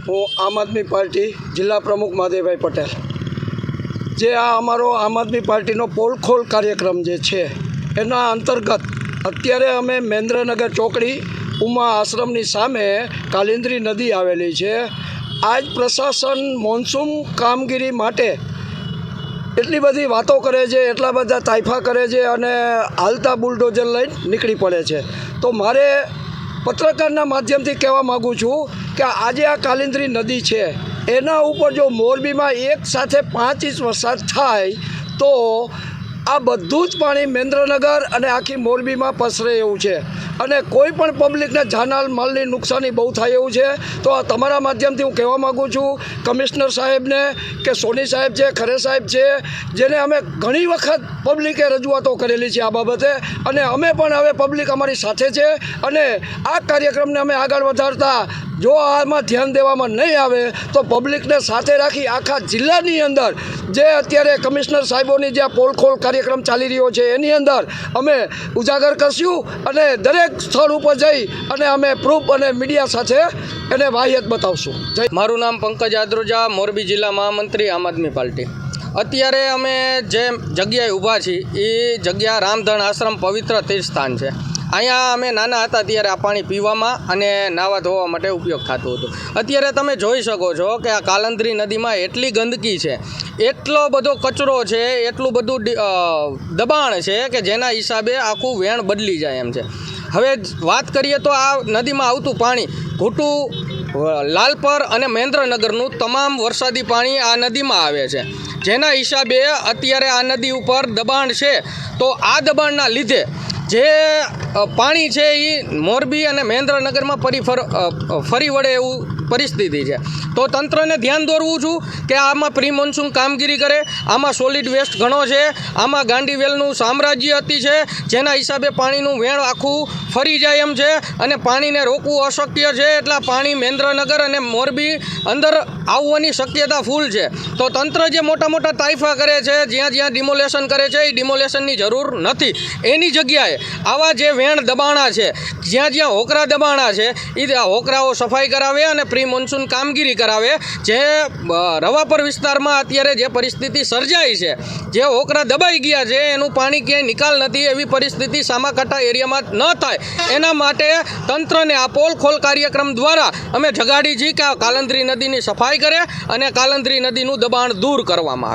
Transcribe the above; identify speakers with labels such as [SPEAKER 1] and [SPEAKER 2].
[SPEAKER 1] હું આમ આદમી પાર્ટી જિલ્લા પ્રમુખ મહાદેવભાઈ પટેલ જે આ અમારો આમ આદમી પાર્ટીનો પોલ ખોલ કાર્યક્રમ જે છે એના અંતર્ગત અત્યારે અમે મહેન્દ્રનગર ચોકડી ઉમા આશ્રમની સામે કાલિંદ્રી નદી આવેલી છે. આજ પ્રશાસન મોન્સૂન કામગીરી માટે એટલી બધી વાતો કરે છે, એટલા બધા તાઇફા કરે છે અને હાલતા બુલડોઝર લઈને નીકળી પડે છે. તો મારે પત્રકારના માધ્યમથી કહેવા માગું છું કે આજે આ કાલિંદ્રી નદી છે એના ઉપર જો મોરબીમાં એક સાથે 5 ઇંચ વરસાદ થાય તો આ બધું જ પાણી મહેન્દ્રનગર અને આખી મોરબીમાં પસરે એવું છે અને કોઈ પણ પબ્લિકને જાનહાલ માલની નુકસાની બહુ થાય એવું છે. તો આ તમારા માધ્યમથી હું કહેવા માગું છું કમિશનર સાહેબને કે સોની સાહેબ છે, ખરે સાહેબ છે, જેને અમે ઘણી વખત પબ્લિકે રજૂઆતો કરેલી છે આ બાબતે અને અમે પણ હવે પબ્લિક અમારી સાથે છે અને આ કાર્યક્રમને અમે આગળ વધારતા જો આમાં ધ્યાન દેવામાં નહીં આવે તો પબ્લિકને સાથે રાખી આખા જિલ્લાની અંદર જે અત્યારે કમિશનર સાહેબોની જે પોલ ખોલ કાર્યક્રમ ચાલી રહ્યો છે એની અંદર અમે ઉજાગર કરશું અને દરેક સ્થળ ઉપર જઈ અને અમે પ્રૂફ અને મીડિયા સાથે એને વાહિયત બતાવશું.
[SPEAKER 2] મારું નામ પંકજ આદ્રોજા, મોરબી જિલ્લા મહામંત્રી આમ આદમી પાર્ટી. અત્યારે અમે જે જગ્યાએ ઊભા છીએ એ જગ્યા રામધણ આશ્રમ પવિત્ર તીર્થસ્થાન છે. અહીંયા અમે નાના હતા ત્યારે આ પાણી પીવામાં અને નાહવા ધોવા માટે ઉપયોગ થતું હતું. અત્યારે તમે જોઈ શકો છો કે આ કાલિંદ્રી નદીમાં એટલી ગંદકી છે, એટલો બધો કચરો છે, એટલું બધું દબાણ છે કે જેના હિસાબે આખું વેણ બદલી જાય એમ છે. હવે વાત કરીએ તો આ નદીમાં આવતું પાણી ઘૂંટું, લાલપર અને મહેન્દ્રનગરનું તમામ વરસાદી પાણી આ નદીમાં આવે છે, જેના હિસાબે અત્યારે આ નદી ઉપર દબાણ છે. તો આ દબાણના લીધે જે પાણી છે એ મોરબી અને મહેન્દ્રનગરમાં ફરી વળે એવું પરિસ્થિતિ છે. તો તંત્રને ધ્યાન દોરવું છું કે આમાં પ્રી મોન્સૂન કામગીરી કરે. આમાં સોલિડ વેસ્ટ ઘણો છે, આમાં ગાંડીવેલનું સામ્રાજ્ય અતિ છે, જેના હિસાબે પાણીનું વેણ આખું ફરી જાય એમ છે અને પાણીને રોકવું અશક્ય છે. એટલા પાણી મહેન્દ્રનગર અને મોરબી અંદર આવવાની શક્યતા ફૂલ છે. તો તંત્ર જે મોટા મોટા તાઇફા કરે છે, જ્યાં જ્યાં ડિમોલેશન કરે છે એ ડિમોલેશનની જરૂર નથી. એની જગ્યાએ આવા જે વેણ દબાણા છે, જ્યાં જ્યાં હોકરા દબાણા છે એ હોકરાઓ સફાઈ કરાવે અને પ્રી મોન્સૂન કામગીરી કરાવે. જે રવાપર વિસ્તારમાં અત્યારે જે પરિસ્થિતિ સર્જાઈ છે, જે હોકરા દબાઈ ગયા છે, એનું પાણી ક્યાંય નિકાલ નથી, એવી પરિસ્થિતિ સામાકાંઠા એરિયામાં ન થાય એના માટે તંત્રને આ પોલ ખોલ કાર્યક્રમ દ્વારા અમે જગાડી છીએ કે આ કાલિંદ્રી નદીની સફાઈ કરે અને કાલિંદ્રી નદીનું દબાણ દૂર કરવામાં આવે.